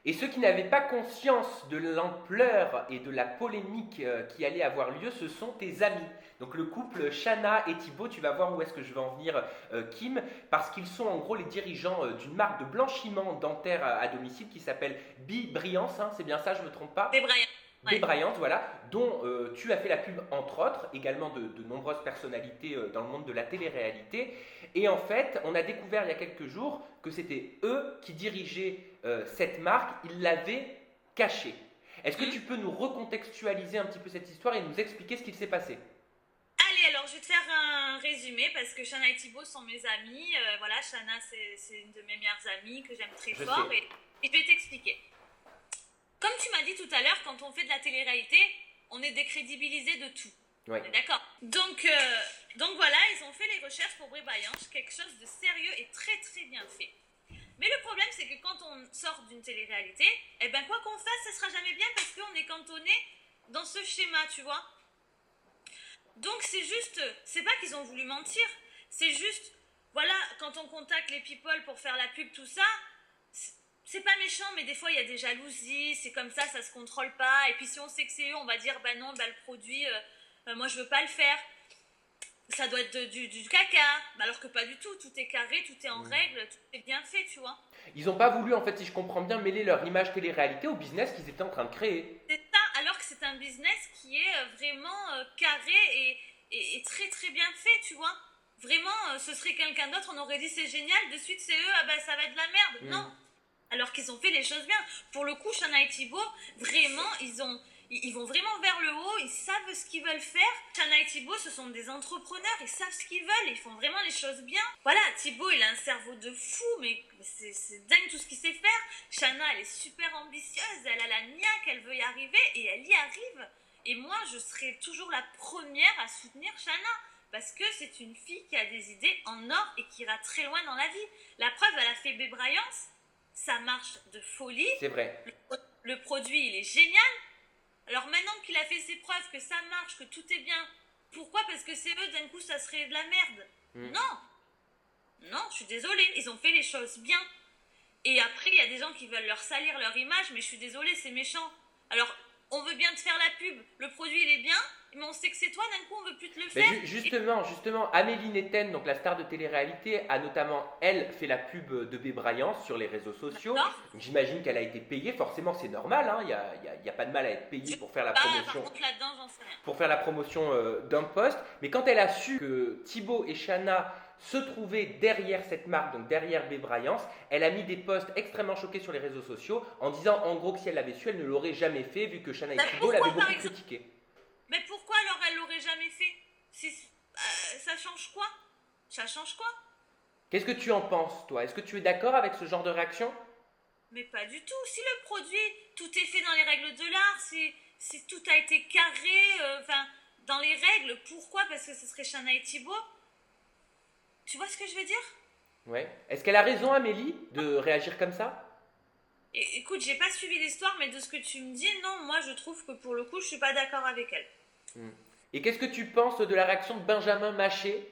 Et ceux qui n'avaient pas conscience de l'ampleur et de la polémique qui allait avoir lieu, ce sont tes amis. Donc le couple Shanna et Thibaut, tu vas voir où est-ce que je vais en venir, Kim, parce qu'ils sont en gros les dirigeants d'une marque de blanchiment dentaire à domicile qui s'appelle Brilliance, hein, c'est bien ça, je ne me trompe Des pas. Brian. Ouais. Brilliance, voilà, dont tu as fait la pub entre autres, également de nombreuses personnalités dans le monde de la télé-réalité. Et en fait, on a découvert il y a quelques jours que c'était eux qui dirigeaient cette marque, ils l'avaient cachée. Est-ce que Hmm. tu peux nous recontextualiser un petit peu cette histoire et nous expliquer ce qu'il s'est passé? Allez, alors je vais te faire un résumé parce que Shana et Thibaut sont mes amis. Voilà, Shana, c'est une de mes meilleures amies que j'aime très Je fort sais. et je vais t'expliquer. Comme tu m'as dit tout à l'heure, quand on fait de la télé-réalité, on est décrédibilisé de tout. Oui. On est d'accord. Donc voilà, ils ont fait les recherches pour Brébaillange, quelque chose de sérieux et très très bien fait. Mais le problème, c'est que quand on sort d'une télé-réalité, eh ben quoi qu'on fasse, ça sera jamais bien parce qu'on est cantonné dans ce schéma, tu vois. Donc c'est pas qu'ils ont voulu mentir, c'est juste, voilà, quand on contacte les people pour faire la pub, tout ça, c'est pas méchant, mais des fois il y a des jalousies, c'est comme ça se contrôle pas. Et puis si on sait que c'est eux, on va dire, bah non, bah le produit, moi je veux pas le faire. Ça doit être du caca. Bah alors que pas du tout, tout est carré, tout est en Mm. règle, tout est bien fait, tu vois. Ils n'ont pas voulu, en fait, si je comprends bien, mêler leur image télé-réalité au business qu'ils étaient en train de créer. C'est ça, alors que c'est un business qui est vraiment carré et très très bien fait, tu vois. Vraiment, ce serait quelqu'un d'autre, on aurait dit c'est génial, de suite c'est eux, ah bah ça va être de la merde. Mm. Non, alors qu'ils ont fait les choses bien. Pour le coup, Shana et Thibaut, vraiment, ils vont vraiment vers le haut, ils savent ce qu'ils veulent faire. Shana et Thibaut, ce sont des entrepreneurs, ils savent ce qu'ils veulent, ils font vraiment les choses bien. Voilà, Thibaut, il a un cerveau de fou, mais c'est dingue tout ce qu'il sait faire. Shana, elle est super ambitieuse, elle a la niaque, elle veut y arriver, et elle y arrive. Et moi, je serai toujours la première à soutenir Shana. Parce que c'est une fille qui a des idées en or et qui ira très loin dans la vie. La preuve, elle a fait Bébraillance, ça marche de folie. C'est vrai. Le produit, il est génial. Alors maintenant qu'il a fait ses preuves, que ça marche, que tout est bien, pourquoi? Parce que c'est eux, d'un coup, ça serait de la merde. Mm. Non, non, je suis désolée, ils ont fait les choses bien. Et après, il y a des gens qui veulent leur salir leur image, mais je suis désolée, c'est méchant. Alors, on veut bien te faire la pub, le produit, il est bien, mais on sait que c'est toi, d'un coup, on veut plus te le Mais faire. justement, Amélie Netten, donc la star de télé-réalité, a notamment, elle, fait la pub de Bébraillance sur les réseaux sociaux. D'accord. Donc j'imagine qu'elle a été payée, forcément c'est normal, hein, y a pas de mal à être payé Je pour faire la par promotion, contre, là-dedans, j'en sais rien. d'un poste. Mais quand elle a su que Thibaut et Shanna se trouvaient derrière cette marque, donc derrière Bébraillance, elle a mis des posts extrêmement choqués sur les réseaux sociaux en disant en gros que si elle l'avait su, elle ne l'aurait jamais fait vu que Shanna et Ben, Thibaut l'avaient pourquoi, par beaucoup exemple? critiqué. Mais pourquoi alors elle l'aurait jamais fait? Si, ça change quoi? Ça change quoi? Qu'est-ce que tu en penses, toi? Est-ce que tu es d'accord avec ce genre de réaction? Mais pas du tout. Si le produit, tout est fait dans les règles de l'art, si tout a été carré, enfin, dans les règles, pourquoi? Parce que ce serait Shana et Thibaut. Tu vois ce que je veux dire? Ouais. Est-ce qu'elle a raison, Amélie, de réagir comme ça? Écoute, j'ai pas suivi l'histoire, mais de ce que tu me dis, non, moi je trouve que pour le coup, je suis pas d'accord avec elle. Hmm. Et qu'est-ce que tu penses de la réaction de Benjamin Maché,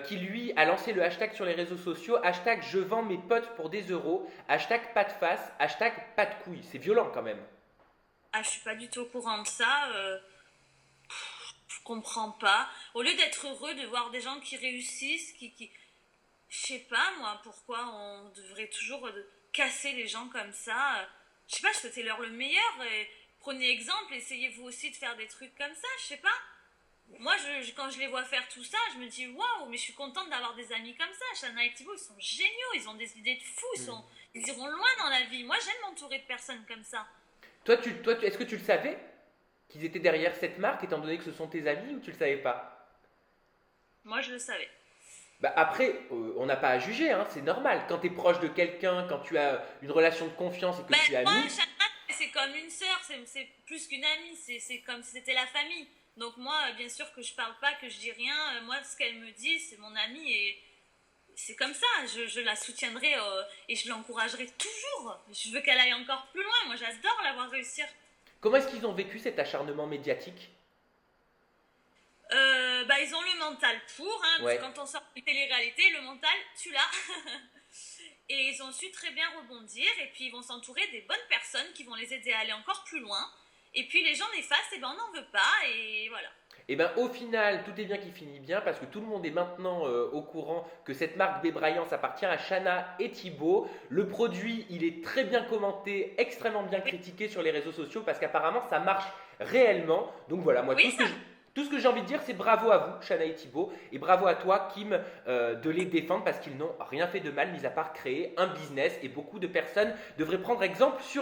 qui lui a lancé le hashtag sur les réseaux sociaux, hashtag je vends mes potes pour des euros, hashtag pas de face, hashtag pas de couilles. C'est violent quand même. Ah, je suis pas du tout au courant de ça. Je comprends pas. Au lieu d'être heureux de voir des gens qui réussissent, je sais pas moi pourquoi on devrait toujours casser les gens comme ça. Je sais pas, souhaitez-leur le meilleur et prenez exemple, essayez vous aussi de faire des trucs comme ça, je sais pas. Moi, quand je les vois faire tout ça, je me dis waouh, mais je suis contente d'avoir des amis comme ça. Shana et Thibaut, ils sont géniaux, ils ont des idées de fous, Hmm. ils iront loin dans la vie. Moi, j'aime m'entourer de personnes comme ça. Est-ce que tu le savais qu'ils étaient derrière cette marque, étant donné que ce sont tes amis, ou tu le savais pas? Moi, je le savais. Bah après, on n'a pas à juger, hein, c'est normal. Quand tu es proche de quelqu'un, quand tu as une relation de confiance et que Ben, tu es moi, ami, Shana, c'est comme une sœur, c'est plus qu'une amie, c'est comme si c'était la famille. Donc moi, bien sûr que je parle pas, que je dis rien. Moi, ce qu'elle me dit, c'est mon amie et c'est comme ça. Je la soutiendrai et je l'encouragerai toujours. Je veux qu'elle aille encore plus loin. Moi, j'adore la voir réussir. comment est-ce qu'ils ont vécu cet acharnement médiatique? Bah, ils ont le mental pour, hein, parce que Ouais. quand on sort de télé-réalité, le mental, tu l'as. Et ils ont su très bien rebondir et puis ils vont s'entourer des bonnes personnes qui vont les aider à aller encore plus loin. Et puis les gens néfastes, eh ben on n'en veut pas et voilà. Et bien au final, tout est bien qui finit bien parce que tout le monde est maintenant au courant que cette marque Bébraillance appartient à Shanna et Thibaut. Le produit, il est très bien commenté, extrêmement bien critiqué sur les réseaux sociaux parce qu'apparemment ça marche réellement. Donc voilà, moi Oui, tout ce que j'ai envie de dire, c'est bravo à vous, Shanna et Thibaut, et bravo à toi, Kim, de les défendre parce qu'ils n'ont rien fait de mal, mis à part créer un business. Et beaucoup de personnes devraient prendre exemple sur eux.